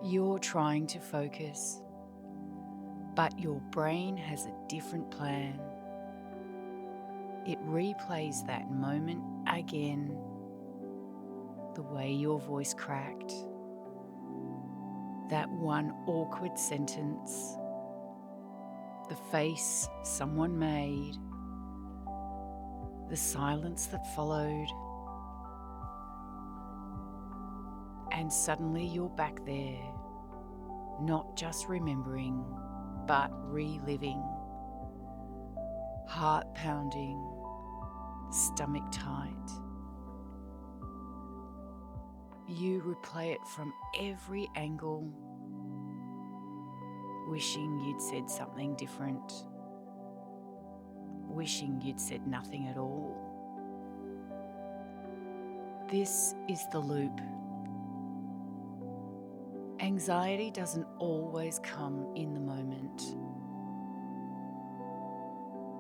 You're trying to focus, but your brain has a different plan. It replays that moment again, the way your voice cracked, that one awkward sentence, the face someone made, the silence that followed, and suddenly you're back there, not just remembering, but reliving, heart pounding, stomach tight. You replay it from every angle, wishing you'd said something different, wishing you'd said nothing at all. This is the loop. Anxiety doesn't always come in the moment.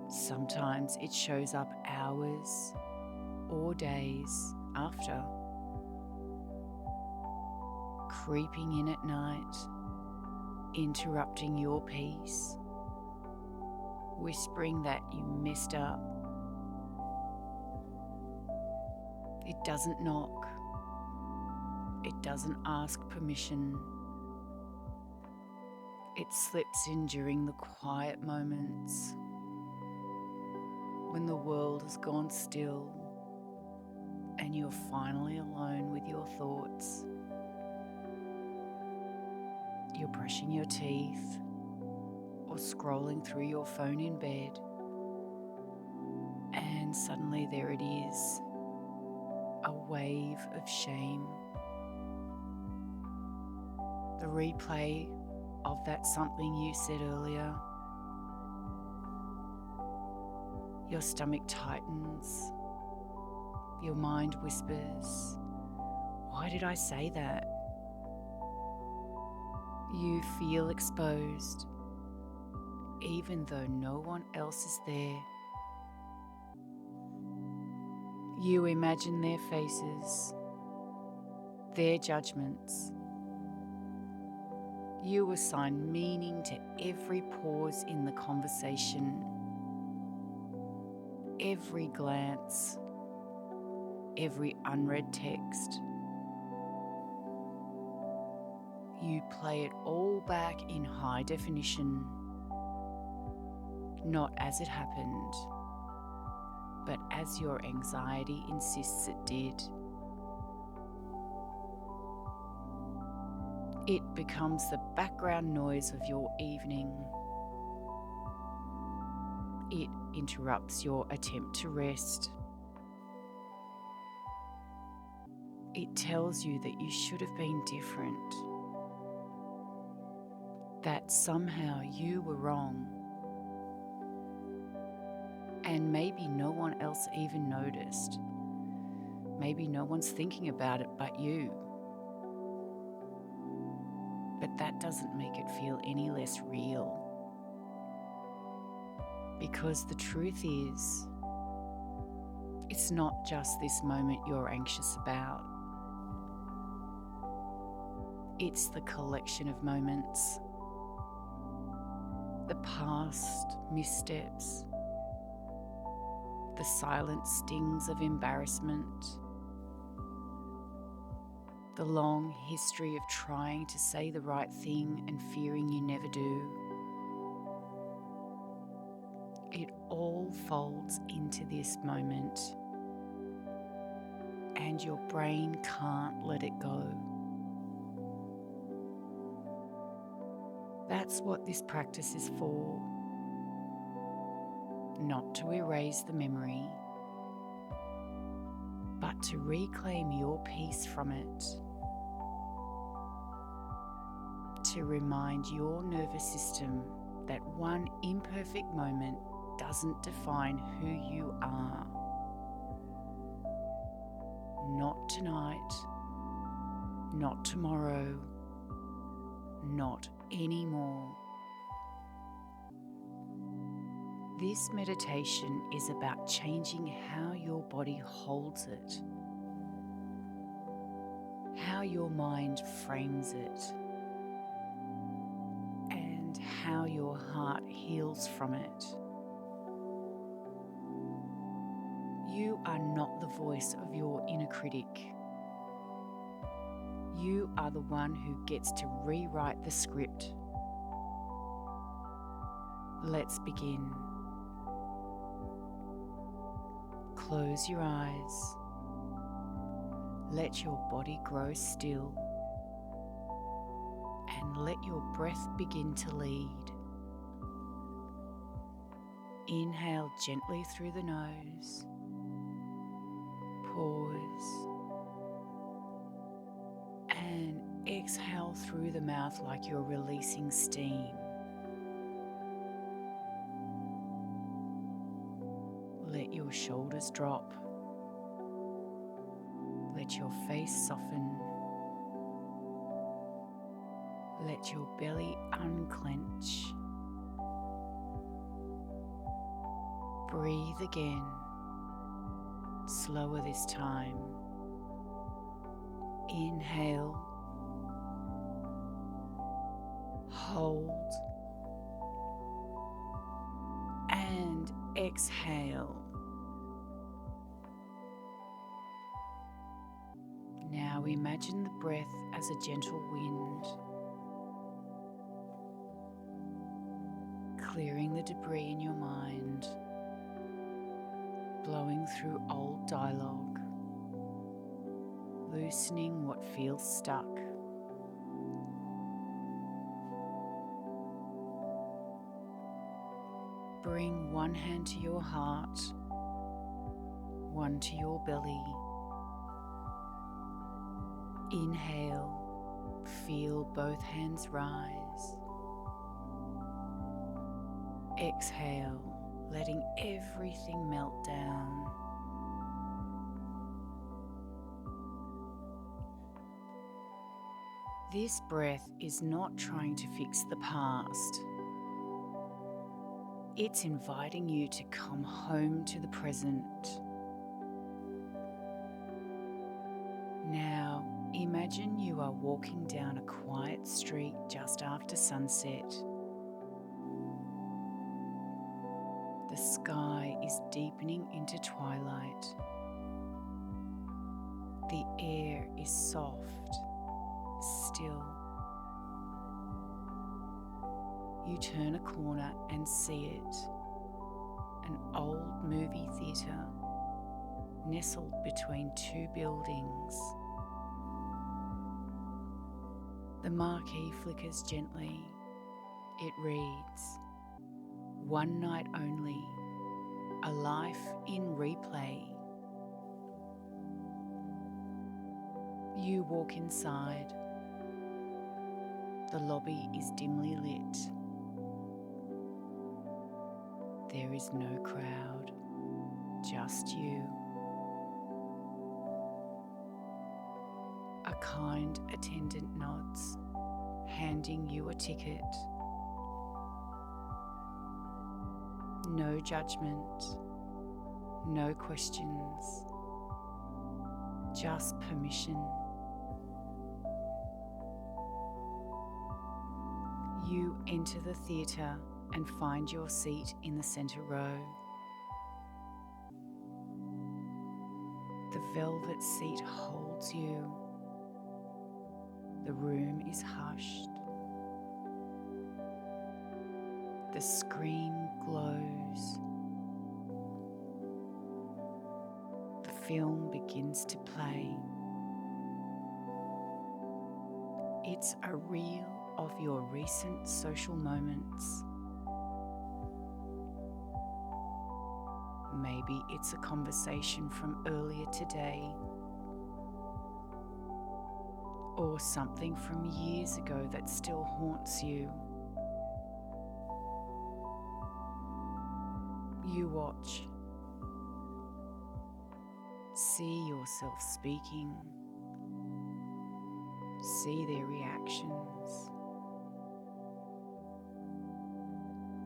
Sometimes it shows up hours or days after, creeping in at night, interrupting your peace, whispering that you messed up. It doesn't knock. It doesn't ask permission. It slips in during the quiet moments, when the world has gone still and you're finally alone with your thoughts. You're brushing your teeth or scrolling through your phone in bed, and suddenly there it is, a wave of shame. The replay of that something you said earlier. Your stomach tightens. Your mind whispers, "Why did I say that?" You feel exposed, even though no one else is there. You imagine their faces, their judgments. You assign meaning to every pause in the conversation, every glance, every unread text. You play it all back in high definition, not as it happened, but as your anxiety insists it did. It becomes the background noise of your evening. It interrupts your attempt to rest. It tells you that you should have been different, that somehow you were wrong, and maybe no one else even noticed. Maybe no one's thinking about it but you. But that doesn't make it feel any less real. Because the truth is, it's not just this moment you're anxious about. It's the collection of moments, the past missteps, the silent stings of embarrassment, the long history of trying to say the right thing and fearing you never do. It all folds into this moment, and your brain can't let it go. That's what this practice is for. Not to erase the memory, but to reclaim your peace from it. To remind your nervous system that one imperfect moment doesn't define who you are. Not tonight, not tomorrow, not anymore. This meditation is about changing how your body holds it, how your mind frames it, how your heart heals from it. You are not the voice of your inner critic. You are the one who gets to rewrite the script. Let's begin. Close your eyes. Let your body grow still. And let your breath begin to lead. Inhale gently through the nose. Pause. And exhale through the mouth like you're releasing steam. Let your shoulders drop. Let your face soften. Let your belly unclench. Breathe again, slower this time. Inhale, hold, and exhale. Now imagine the breath as a gentle wind, clearing the debris in your mind, blowing through old dialogue, loosening what feels stuck. Bring one hand to your heart, one to your belly. Inhale, feel both hands rise. Exhale, letting everything melt down. This breath is not trying to fix the past. It's inviting you to come home to the present. Now, imagine you are walking down a quiet street just after sunset. The sky is deepening into twilight. The air is soft, still. You turn a corner and see it, an old movie theatre nestled between two buildings. The marquee flickers gently. It reads, "One night only, a life in replay." You walk inside. The lobby is dimly lit. There is no crowd, just you. A kind attendant nods, handing you a ticket. No judgment, no questions, just permission. You enter the theatre and find your seat in the centre row. The velvet seat holds you. The room is hushed. The screen glows. The film begins to play. It's a reel of your recent social moments. Maybe it's a conversation from earlier today, or something from years ago that still haunts you. You watch. See yourself speaking. See their reactions.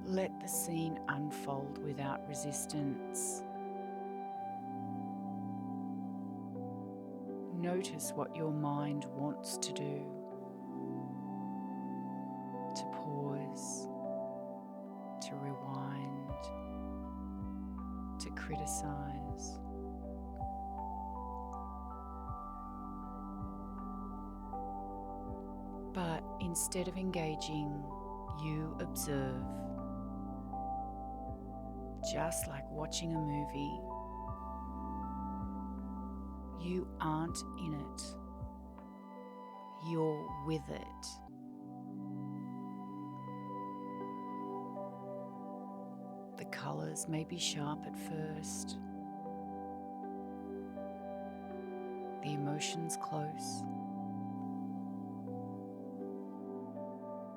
Let the scene unfold without resistance. Notice what your mind wants to do. To pause, exercise. But instead of engaging, you observe. Just like watching a movie, you aren't in it, you're with it. The colours may be sharp at first, the emotions close,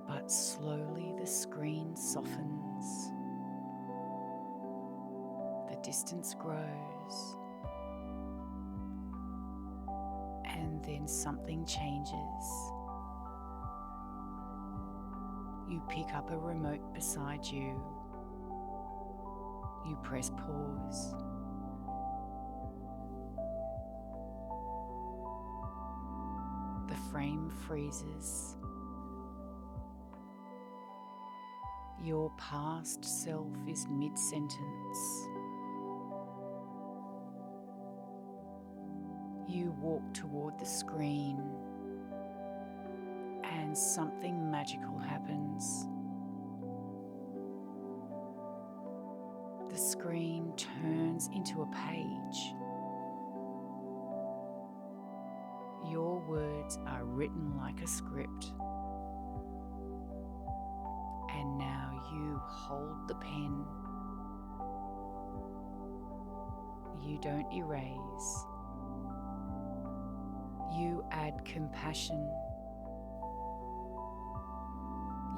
but slowly the screen softens, the distance grows, and then something changes. You pick up a remote beside you. You press pause. The frame freezes. Your past self is mid-sentence. You walk toward the screen, and something magical happens. The screen turns into a page. Your words are written like a script. And now you hold the pen. You don't erase. You add compassion.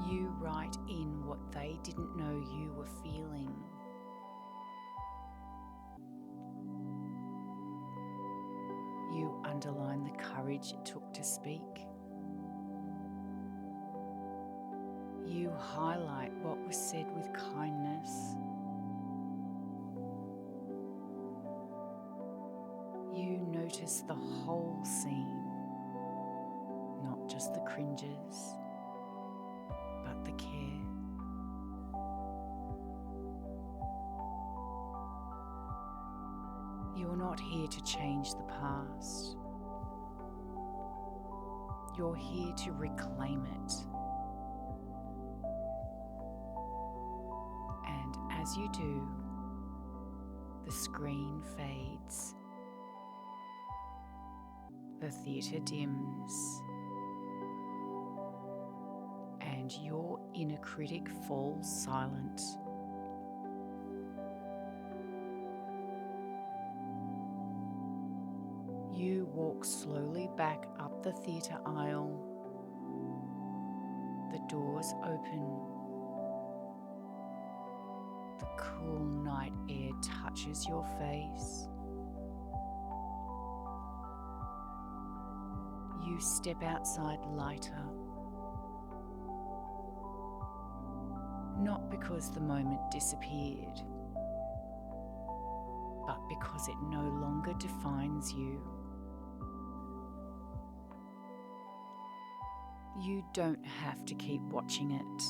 You write in what they didn't know you were feeling. You underline the courage it took to speak. You highlight what was said with kindness. You notice the whole scene, not just the cringes, but the care. You're not here to change the past. You're here to reclaim it. And as you do, the screen fades. The theatre dims. And your inner critic falls silent. You walk slowly back up the theatre aisle. The doors open. The cool night air touches your face. You step outside lighter. Not because the moment disappeared, but because it no longer defines you. You don't have to keep watching it.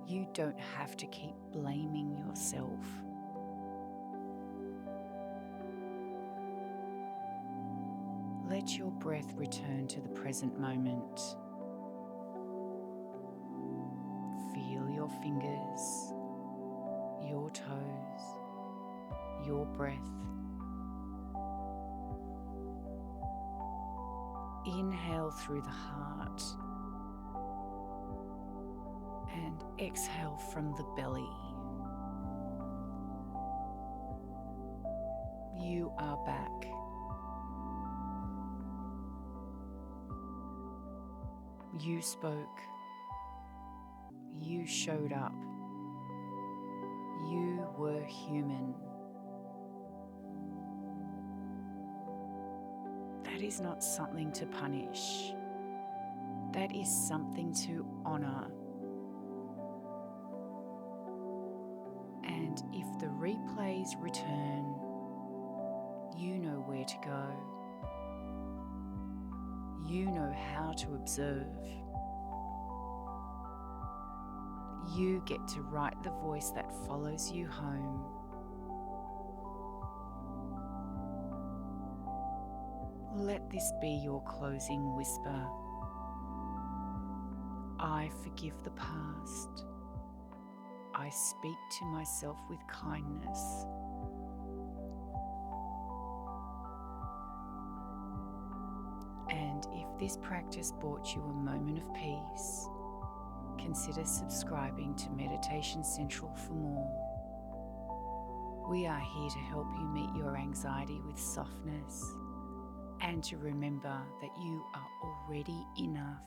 You don't have to keep blaming yourself. Let your breath return to the present moment. Feel your fingers, your toes, your breath. Inhale through the heart and exhale from the belly. You are back. You spoke. You showed up. You were human. That is not something to punish. That is something to honor. And if the replays return, you know where to go. You know how to observe. You get to write the voice that follows you home. Let this be your closing whisper. I forgive the past. I speak to myself with kindness. And if this practice brought you a moment of peace, consider subscribing to Meditation Central for more. We are here to help you meet your anxiety with softness and to remember that you are already enough.